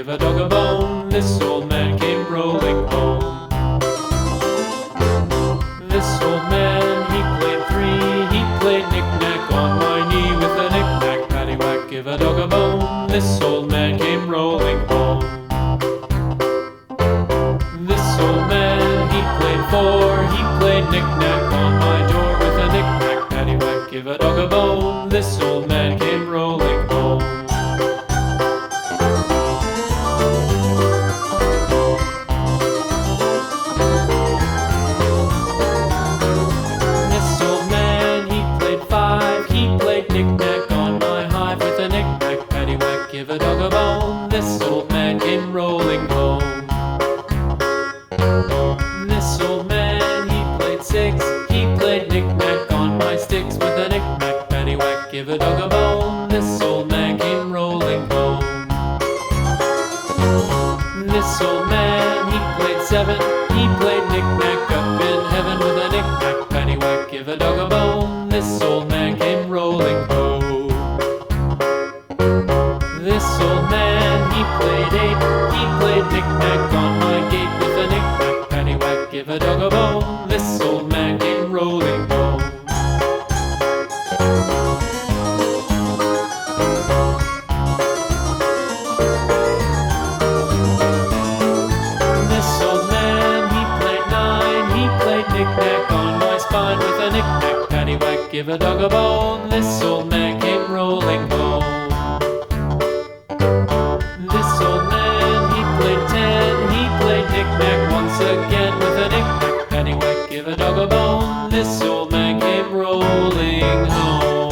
give a dog a bone. This old man came rolling home. This old man, he played three. He played knick-knack on my knee with a knick-knack, paddywhack, give a dog a bone. This old man came rolling home. This old man, he played four. He played knick-knack on my door with a knick-knack, paddywhack, give a dog a bone. This old man came rolling home. This old man, he played five. He played knick-knack on my hive with a knick-knack, paddywhack, give a dog a bone. This old man came rolling home. This old man, he played six. He played knick-knack on my sticks with a knick-knack, paddywhack, give a dog a bone. This old man came rolling home. This old man, he played seven. He played knick-knack up in heaven with a knick-knack, paddywhack, give a dog a bone. This old man came rolling home. This old man, he played eight. He played knick-knack on my gate with a knick-knack, paddywhack, give a dog a bone. This old man came rolling home. This old man, he played nine. He played knick-knack on my spine with a knick-knack, paddywhack, give a dog a bone. This old man came rolling home. This old man, he played ten. He played knick-knack once again with a knick-knack, paddywhack, give a dog a bone. This old man came rolling home.